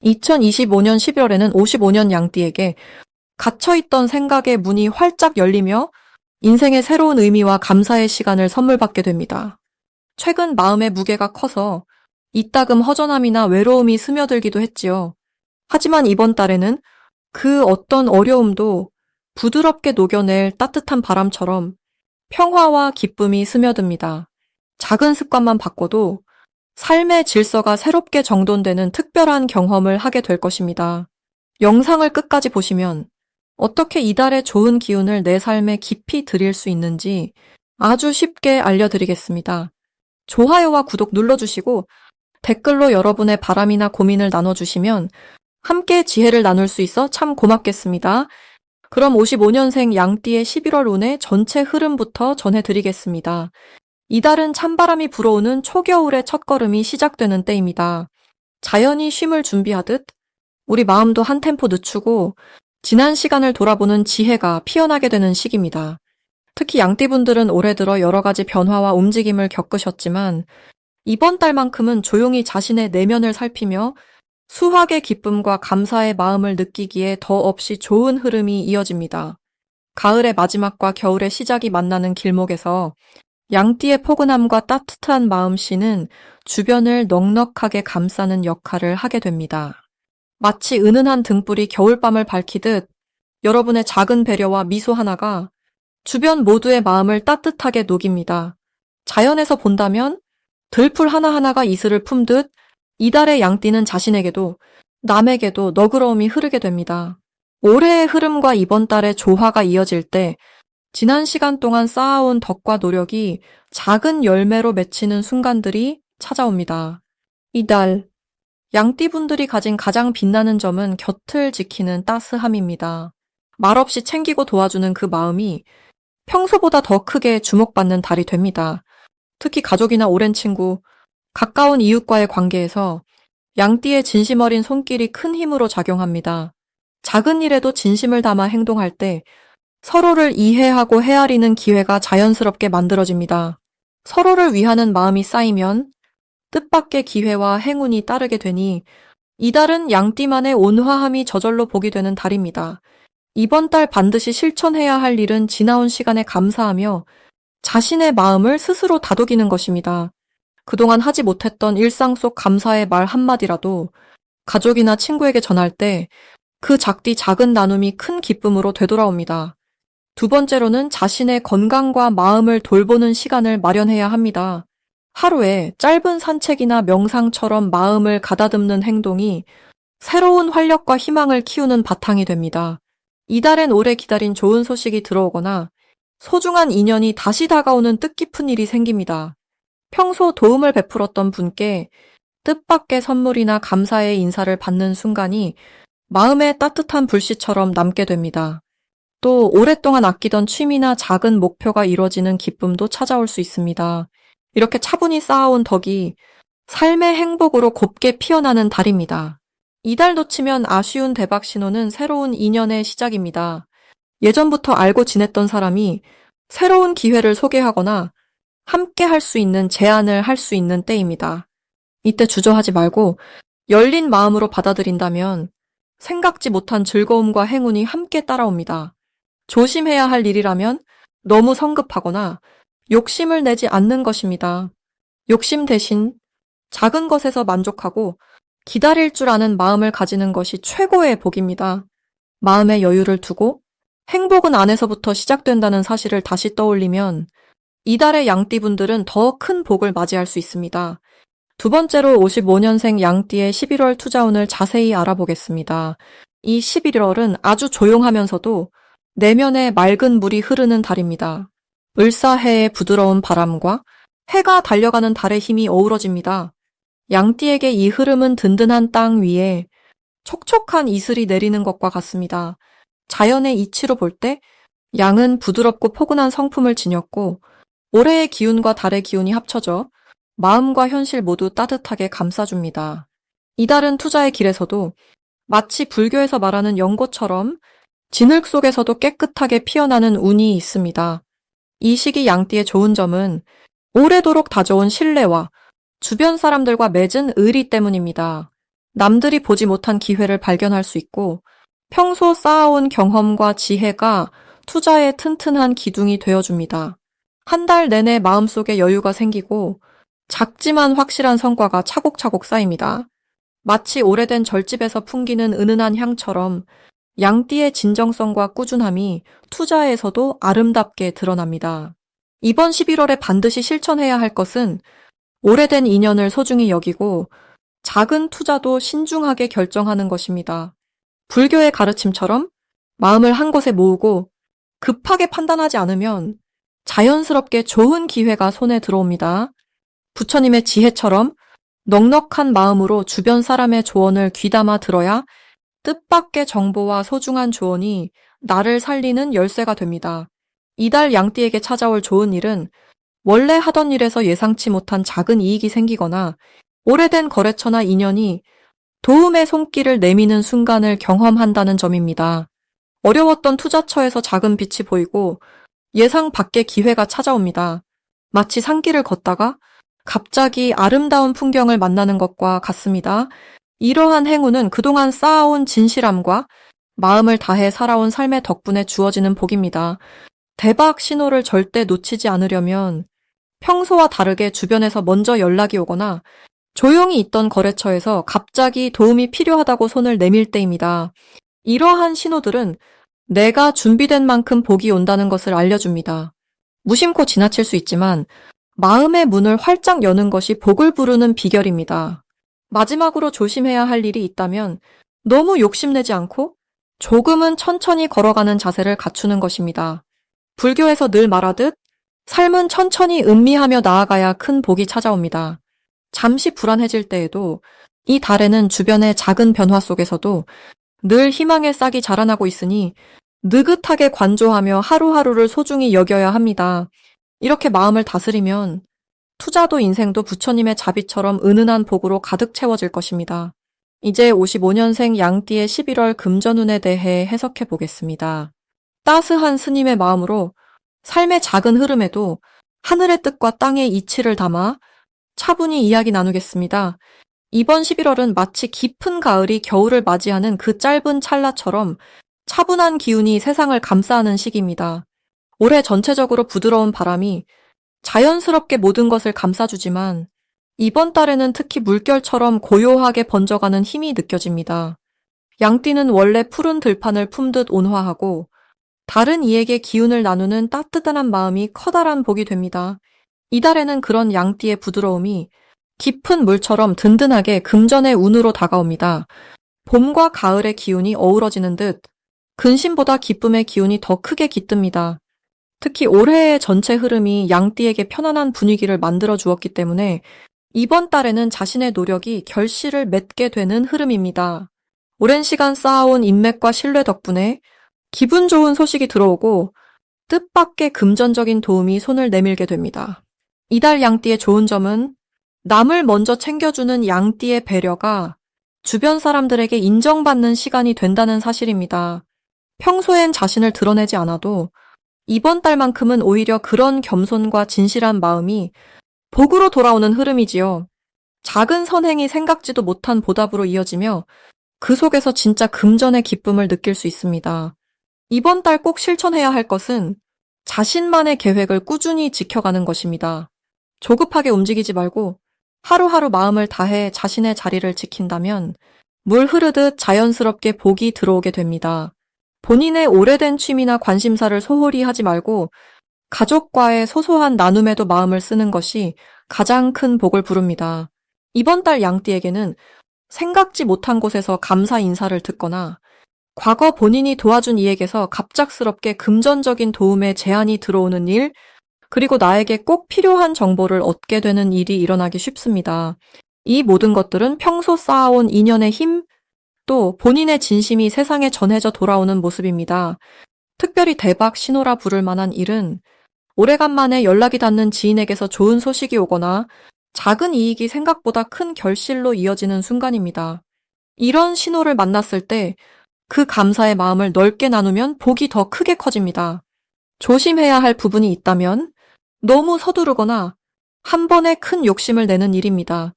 2025년 11월에는 55년 양띠에게 갇혀있던 생각의 문이 활짝 열리며 인생의 새로운 의미와 감사의 시간을 선물 받게 됩니다. 최근 마음의 무게가 커서 이따금 허전함이나 외로움이 스며들기도 했지요. 하지만 이번 달에는 그 어떤 어려움도 부드럽게 녹여낼 따뜻한 바람처럼 평화와 기쁨이 스며듭니다. 작은 습관만 바꿔도 삶의 질서가 새롭게 정돈되는 특별한 경험을 하게 될 것입니다. 영상을 끝까지 보시면 어떻게 이달의 좋은 기운을 내 삶에 깊이 들일 수 있는지 아주 쉽게 알려드리겠습니다. 좋아요와 구독 눌러주시고 댓글로 여러분의 바람이나 고민을 나눠주시면 함께 지혜를 나눌 수 있어 참 고맙겠습니다. 그럼 55년생 양띠의 11월 운의 전체 흐름부터 전해드리겠습니다. 이달은 찬바람이 불어오는 초겨울의 첫걸음이 시작되는 때입니다. 자연이 쉼을 준비하듯 우리 마음도 한 템포 늦추고 지난 시간을 돌아보는 지혜가 피어나게 되는 시기입니다. 특히 양띠분들은 올해 들어 여러 가지 변화와 움직임을 겪으셨지만 이번 달만큼은 조용히 자신의 내면을 살피며 수확의 기쁨과 감사의 마음을 느끼기에 더없이 좋은 흐름이 이어집니다. 가을의 마지막과 겨울의 시작이 만나는 길목에서 양띠의 포근함과 따뜻한 마음씨는 주변을 넉넉하게 감싸는 역할을 하게 됩니다. 마치 은은한 등불이 겨울밤을 밝히듯 여러분의 작은 배려와 미소 하나가 주변 모두의 마음을 따뜻하게 녹입니다. 자연에서 본다면 들풀 하나하나가 이슬을 품듯 이달의 양띠는 자신에게도 남에게도 너그러움이 흐르게 됩니다. 올해의 흐름과 이번 달의 조화가 이어질 때 지난 시간 동안 쌓아온 덕과 노력이 작은 열매로 맺히는 순간들이 찾아옵니다. 이달 양띠분들이 가진 가장 빛나는 점은 곁을 지키는 따스함입니다. 말없이 챙기고 도와주는 그 마음이 평소보다 더 크게 주목받는 달이 됩니다. 특히 가족이나 오랜 친구, 가까운 이웃과의 관계에서 양띠의 진심 어린 손길이 큰 힘으로 작용합니다. 작은 일에도 진심을 담아 행동할 때 서로를 이해하고 헤아리는 기회가 자연스럽게 만들어집니다. 서로를 위하는 마음이 쌓이면 뜻밖의 기회와 행운이 따르게 되니 이달은 양띠만의 온화함이 저절로 보게 되는 달입니다. 이번 달 반드시 실천해야 할 일은 지나온 시간에 감사하며 자신의 마음을 스스로 다독이는 것입니다. 그동안 하지 못했던 일상 속 감사의 말 한마디라도 가족이나 친구에게 전할 때 그 작디 작은 나눔이 큰 기쁨으로 되돌아옵니다. 두 번째로는 자신의 건강과 마음을 돌보는 시간을 마련해야 합니다. 하루에 짧은 산책이나 명상처럼 마음을 가다듬는 행동이 새로운 활력과 희망을 키우는 바탕이 됩니다. 이달엔 오래 기다린 좋은 소식이 들어오거나 소중한 인연이 다시 다가오는 뜻깊은 일이 생깁니다. 평소 도움을 베풀었던 분께 뜻밖의 선물이나 감사의 인사를 받는 순간이 마음의 따뜻한 불씨처럼 남게 됩니다. 또 오랫동안 아끼던 취미나 작은 목표가 이루어지는 기쁨도 찾아올 수 있습니다. 이렇게 차분히 쌓아온 덕이 삶의 행복으로 곱게 피어나는 달입니다. 이달 놓치면 아쉬운 대박 신호는 새로운 인연의 시작입니다. 예전부터 알고 지냈던 사람이 새로운 기회를 소개하거나 함께 할 수 있는 제안을 할 수 있는 때입니다. 이때 주저하지 말고 열린 마음으로 받아들인다면 생각지 못한 즐거움과 행운이 함께 따라옵니다. 조심해야 할 일이라면 너무 성급하거나 욕심을 내지 않는 것입니다. 욕심 대신 작은 것에서 만족하고 기다릴 줄 아는 마음을 가지는 것이 최고의 복입니다. 마음의 여유를 두고 행복은 안에서부터 시작된다는 사실을 다시 떠올리면 이달의 양띠분들은 더 큰 복을 맞이할 수 있습니다. 두 번째로 55년생 양띠의 11월 투자운을 자세히 알아보겠습니다. 이 11월은 아주 조용하면서도 내면에 맑은 물이 흐르는 달입니다. 을사해의 부드러운 바람과 해가 달려가는 달의 힘이 어우러집니다. 양띠에게 이 흐름은 든든한 땅 위에 촉촉한 이슬이 내리는 것과 같습니다. 자연의 이치로 볼 때 양은 부드럽고 포근한 성품을 지녔고 올해의 기운과 달의 기운이 합쳐져 마음과 현실 모두 따뜻하게 감싸줍니다. 이달은 투자의 길에서도 마치 불교에서 말하는 연고처럼 진흙 속에서도 깨끗하게 피어나는 운이 있습니다. 이 시기 양띠의 좋은 점은 오래도록 다져온 신뢰와 주변 사람들과 맺은 의리 때문입니다. 남들이 보지 못한 기회를 발견할 수 있고 평소 쌓아온 경험과 지혜가 투자의 튼튼한 기둥이 되어줍니다. 한 달 내내 마음속에 여유가 생기고 작지만 확실한 성과가 차곡차곡 쌓입니다. 마치 오래된 절집에서 풍기는 은은한 향처럼 양띠의 진정성과 꾸준함이 투자에서도 아름답게 드러납니다. 이번 11월에 반드시 실천해야 할 것은 오래된 인연을 소중히 여기고 작은 투자도 신중하게 결정하는 것입니다. 불교의 가르침처럼 마음을 한 곳에 모으고 급하게 판단하지 않으면 자연스럽게 좋은 기회가 손에 들어옵니다. 부처님의 지혜처럼 넉넉한 마음으로 주변 사람의 조언을 귀담아 들어야 뜻밖의 정보와 소중한 조언이 나를 살리는 열쇠가 됩니다. 이달 양띠에게 찾아올 좋은 일은 원래 하던 일에서 예상치 못한 작은 이익이 생기거나 오래된 거래처나 인연이 도움의 손길을 내미는 순간을 경험한다는 점입니다. 어려웠던 투자처에서 작은 빛이 보이고 예상 밖의 기회가 찾아옵니다. 마치 산길을 걷다가 갑자기 아름다운 풍경을 만나는 것과 같습니다. 이러한 행운은 그동안 쌓아온 진실함과 마음을 다해 살아온 삶의 덕분에 주어지는 복입니다. 대박 신호를 절대 놓치지 않으려면 평소와 다르게 주변에서 먼저 연락이 오거나 조용히 있던 거래처에서 갑자기 도움이 필요하다고 손을 내밀 때입니다. 이러한 신호들은 내가 준비된 만큼 복이 온다는 것을 알려줍니다. 무심코 지나칠 수 있지만 마음의 문을 활짝 여는 것이 복을 부르는 비결입니다. 마지막으로 조심해야 할 일이 있다면 너무 욕심내지 않고 조금은 천천히 걸어가는 자세를 갖추는 것입니다. 불교에서 늘 말하듯 삶은 천천히 음미하며 나아가야 큰 복이 찾아옵니다. 잠시 불안해질 때에도 이 달에는 주변의 작은 변화 속에서도 늘 희망의 싹이 자라나고 있으니 느긋하게 관조하며 하루하루를 소중히 여겨야 합니다. 이렇게 마음을 다스리면 투자도 인생도 부처님의 자비처럼 은은한 복으로 가득 채워질 것입니다. 이제 55년생 양띠의 11월 금전운에 대해 해석해 보겠습니다. 따스한 스님의 마음으로 삶의 작은 흐름에도 하늘의 뜻과 땅의 이치를 담아 차분히 이야기 나누겠습니다. 이번 11월은 마치 깊은 가을이 겨울을 맞이하는 그 짧은 찰나처럼 차분한 기운이 세상을 감싸는 시기입니다. 올해 전체적으로 부드러운 바람이 자연스럽게 모든 것을 감싸주지만 이번 달에는 특히 물결처럼 고요하게 번져가는 힘이 느껴집니다. 양띠는 원래 푸른 들판을 품듯 온화하고 다른 이에게 기운을 나누는 따뜻한 마음이 커다란 복이 됩니다. 이달에는 그런 양띠의 부드러움이 깊은 물처럼 든든하게 금전의 운으로 다가옵니다. 봄과 가을의 기운이 어우러지는 듯 근심보다 기쁨의 기운이 더 크게 깃듭니다. 특히 올해의 전체 흐름이 양띠에게 편안한 분위기를 만들어 주었기 때문에 이번 달에는 자신의 노력이 결실을 맺게 되는 흐름입니다. 오랜 시간 쌓아온 인맥과 신뢰 덕분에 기분 좋은 소식이 들어오고 뜻밖의 금전적인 도움이 손을 내밀게 됩니다. 이달 양띠의 좋은 점은 남을 먼저 챙겨주는 양띠의 배려가 주변 사람들에게 인정받는 시간이 된다는 사실입니다. 평소엔 자신을 드러내지 않아도 이번 달만큼은 오히려 그런 겸손과 진실한 마음이 복으로 돌아오는 흐름이지요. 작은 선행이 생각지도 못한 보답으로 이어지며 그 속에서 진짜 금전의 기쁨을 느낄 수 있습니다. 이번 달 꼭 실천해야 할 것은 자신만의 계획을 꾸준히 지켜가는 것입니다. 조급하게 움직이지 말고 하루하루 마음을 다해 자신의 자리를 지킨다면 물 흐르듯 자연스럽게 복이 들어오게 됩니다. 본인의 오래된 취미나 관심사를 소홀히 하지 말고 가족과의 소소한 나눔에도 마음을 쓰는 것이 가장 큰 복을 부릅니다. 이번 달 양띠에게는 생각지 못한 곳에서 감사 인사를 듣거나 과거 본인이 도와준 이에게서 갑작스럽게 금전적인 도움의 제안이 들어오는 일, 그리고 나에게 꼭 필요한 정보를 얻게 되는 일이 일어나기 쉽습니다. 이 모든 것들은 평소 쌓아온 인연의 힘, 또 본인의 진심이 세상에 전해져 돌아오는 모습입니다. 특별히 대박 신호라 부를 만한 일은 오래간만에 연락이 닿는 지인에게서 좋은 소식이 오거나 작은 이익이 생각보다 큰 결실로 이어지는 순간입니다. 이런 신호를 만났을 때 그 감사의 마음을 넓게 나누면 복이 더 크게 커집니다. 조심해야 할 부분이 있다면 너무 서두르거나 한 번에 큰 욕심을 내는 일입니다.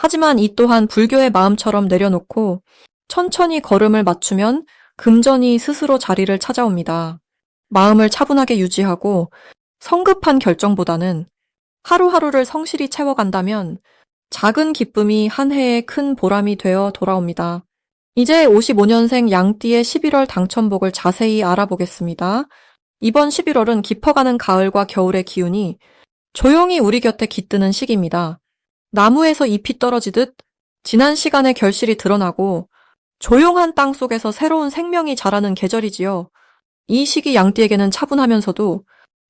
하지만 이 또한 불교의 마음처럼 내려놓고 천천히 걸음을 맞추면 금전이 스스로 자리를 찾아옵니다. 마음을 차분하게 유지하고 성급한 결정보다는 하루하루를 성실히 채워간다면 작은 기쁨이 한 해의 큰 보람이 되어 돌아옵니다. 이제 55년생 양띠의 11월 당첨복을 자세히 알아보겠습니다. 이번 11월은 깊어가는 가을과 겨울의 기운이 조용히 우리 곁에 깃드는 시기입니다. 나무에서 잎이 떨어지듯 지난 시간의 결실이 드러나고 조용한 땅 속에서 새로운 생명이 자라는 계절이지요. 이 시기 양띠에게는 차분하면서도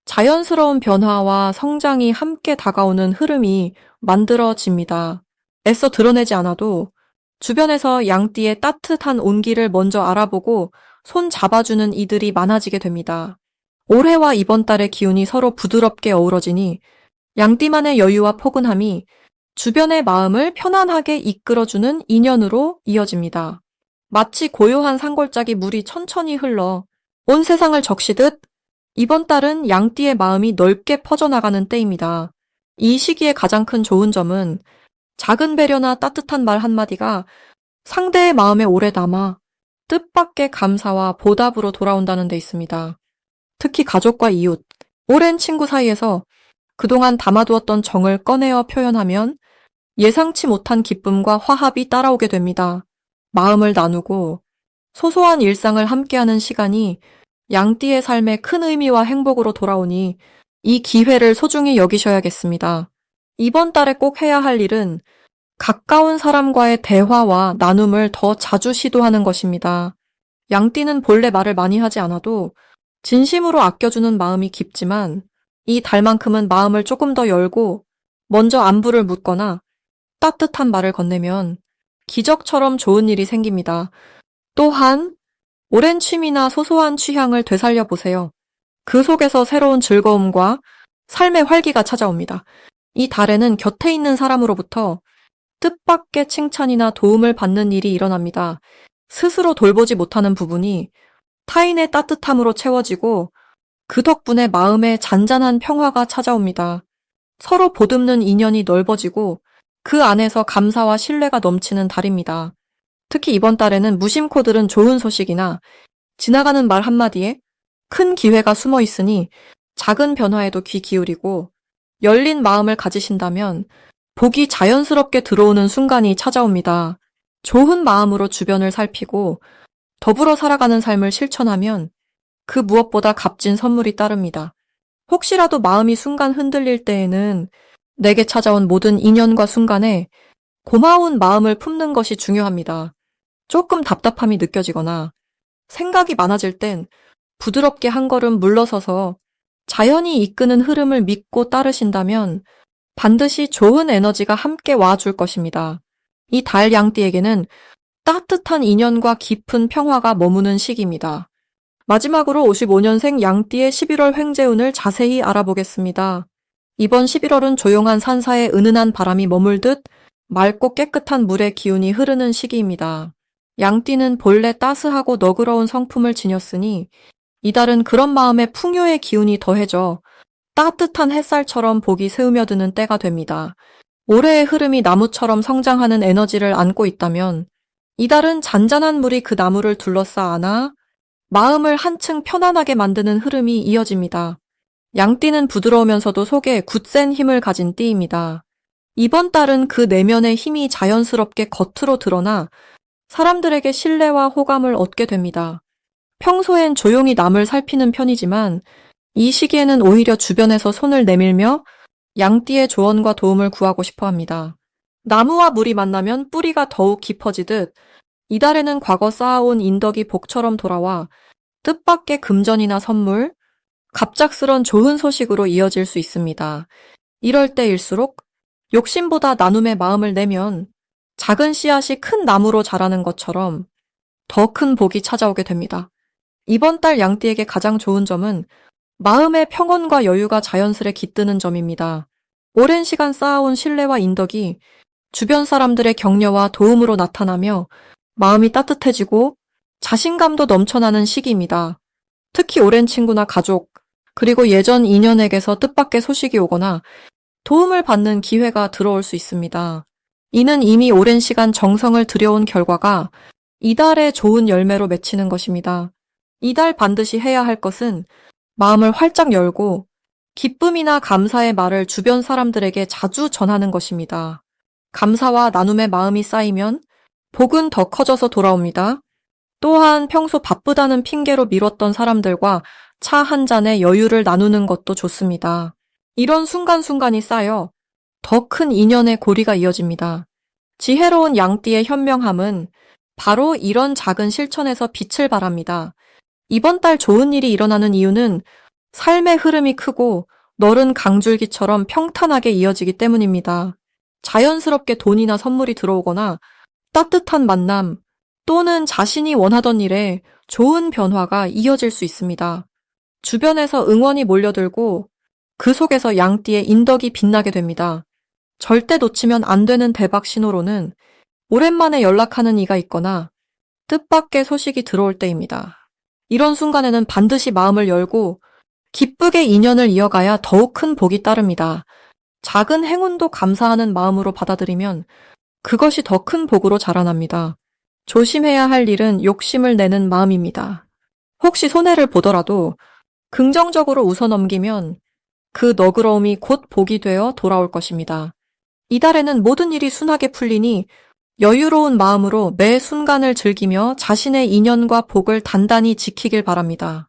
자연스러운 변화와 성장이 함께 다가오는 흐름이 만들어집니다. 애써 드러내지 않아도 주변에서 양띠의 따뜻한 온기를 먼저 알아보고 손 잡아주는 이들이 많아지게 됩니다. 올해와 이번 달의 기운이 서로 부드럽게 어우러지니 양띠만의 여유와 포근함이 주변의 마음을 편안하게 이끌어주는 인연으로 이어집니다. 마치 고요한 산골짜기 물이 천천히 흘러 온 세상을 적시듯 이번 달은 양띠의 마음이 넓게 퍼져나가는 때입니다. 이 시기의 가장 큰 좋은 점은 작은 배려나 따뜻한 말 한마디가 상대의 마음에 오래 남아 뜻밖의 감사와 보답으로 돌아온다는 데 있습니다. 특히 가족과 이웃, 오랜 친구 사이에서 그동안 담아두었던 정을 꺼내어 표현하면 예상치 못한 기쁨과 화합이 따라오게 됩니다. 마음을 나누고 소소한 일상을 함께하는 시간이 양띠의 삶에 큰 의미와 행복으로 돌아오니 이 기회를 소중히 여기셔야겠습니다. 이번 달에 꼭 해야 할 일은 가까운 사람과의 대화와 나눔을 더 자주 시도하는 것입니다. 양띠는 본래 말을 많이 하지 않아도 진심으로 아껴주는 마음이 깊지만 이 달만큼은 마음을 조금 더 열고 먼저 안부를 묻거나 따뜻한 말을 건네면 기적처럼 좋은 일이 생깁니다. 또한 오랜 취미나 소소한 취향을 되살려 보세요. 그 속에서 새로운 즐거움과 삶의 활기가 찾아옵니다. 이 달에는 곁에 있는 사람으로부터 뜻밖의 칭찬이나 도움을 받는 일이 일어납니다. 스스로 돌보지 못하는 부분이 타인의 따뜻함으로 채워지고 그 덕분에 마음에 잔잔한 평화가 찾아옵니다. 서로 보듬는 인연이 넓어지고 그 안에서 감사와 신뢰가 넘치는 달입니다. 특히 이번 달에는 무심코 들은 좋은 소식이나 지나가는 말 한마디에 큰 기회가 숨어 있으니 작은 변화에도 귀 기울이고 열린 마음을 가지신다면 복이 자연스럽게 들어오는 순간이 찾아옵니다. 좋은 마음으로 주변을 살피고 더불어 살아가는 삶을 실천하면 그 무엇보다 값진 선물이 따릅니다. 혹시라도 마음이 순간 흔들릴 때에는 내게 찾아온 모든 인연과 순간에 고마운 마음을 품는 것이 중요합니다. 조금 답답함이 느껴지거나 생각이 많아질 땐 부드럽게 한 걸음 물러서서 자연이 이끄는 흐름을 믿고 따르신다면 반드시 좋은 에너지가 함께 와줄 것입니다. 이 달 양띠에게는 따뜻한 인연과 깊은 평화가 머무는 시기입니다. 마지막으로 55년생 양띠의 11월 횡재운을 자세히 알아보겠습니다. 이번 11월은 조용한 산사에 은은한 바람이 머물듯 맑고 깨끗한 물의 기운이 흐르는 시기입니다. 양띠는 본래 따스하고 너그러운 성품을 지녔으니 이달은 그런 마음에 풍요의 기운이 더해져 따뜻한 햇살처럼 복이 스며드는 때가 됩니다. 올해의 흐름이 나무처럼 성장하는 에너지를 안고 있다면 이달은 잔잔한 물이 그 나무를 둘러싸 안아 마음을 한층 편안하게 만드는 흐름이 이어집니다. 양띠는 부드러우면서도 속에 굳센 힘을 가진 띠입니다. 이번 달은 그 내면의 힘이 자연스럽게 겉으로 드러나 사람들에게 신뢰와 호감을 얻게 됩니다. 평소엔 조용히 남을 살피는 편이지만 이 시기에는 오히려 주변에서 손을 내밀며 양띠의 조언과 도움을 구하고 싶어 합니다. 나무와 물이 만나면 뿌리가 더욱 깊어지듯 이달에는 과거 쌓아온 인덕이 복처럼 돌아와 뜻밖의 금전이나 선물, 갑작스런 좋은 소식으로 이어질 수 있습니다. 이럴 때일수록 욕심보다 나눔의 마음을 내면 작은 씨앗이 큰 나무로 자라는 것처럼 더 큰 복이 찾아오게 됩니다. 이번 달 양띠에게 가장 좋은 점은 마음의 평온과 여유가 자연스레 깃드는 점입니다. 오랜 시간 쌓아온 신뢰와 인덕이 주변 사람들의 격려와 도움으로 나타나며 마음이 따뜻해지고 자신감도 넘쳐나는 시기입니다. 특히 오랜 친구나 가족, 그리고 예전 인연에게서 뜻밖의 소식이 오거나 도움을 받는 기회가 들어올 수 있습니다. 이는 이미 오랜 시간 정성을 들여온 결과가 이달의 좋은 열매로 맺히는 것입니다. 이달 반드시 해야 할 것은 마음을 활짝 열고 기쁨이나 감사의 말을 주변 사람들에게 자주 전하는 것입니다. 감사와 나눔의 마음이 쌓이면 복은 더 커져서 돌아옵니다. 또한 평소 바쁘다는 핑계로 미뤘던 사람들과 차 한 잔의 여유를 나누는 것도 좋습니다. 이런 순간순간이 쌓여 더 큰 인연의 고리가 이어집니다. 지혜로운 양띠의 현명함은 바로 이런 작은 실천에서 빛을 발합니다. 이번 달 좋은 일이 일어나는 이유는 삶의 흐름이 크고 너른 강줄기처럼 평탄하게 이어지기 때문입니다. 자연스럽게 돈이나 선물이 들어오거나 따뜻한 만남 또는 자신이 원하던 일에 좋은 변화가 이어질 수 있습니다. 주변에서 응원이 몰려들고 그 속에서 양띠의 인덕이 빛나게 됩니다. 절대 놓치면 안 되는 대박 신호로는 오랜만에 연락하는 이가 있거나 뜻밖의 소식이 들어올 때입니다. 이런 순간에는 반드시 마음을 열고 기쁘게 인연을 이어가야 더욱 큰 복이 따릅니다. 작은 행운도 감사하는 마음으로 받아들이면 그것이 더 큰 복으로 자라납니다. 조심해야 할 일은 욕심을 내는 마음입니다. 혹시 손해를 보더라도 긍정적으로 웃어넘기면 그 너그러움이 곧 복이 되어 돌아올 것입니다. 이달에는 모든 일이 순하게 풀리니 여유로운 마음으로 매 순간을 즐기며 자신의 인연과 복을 단단히 지키길 바랍니다.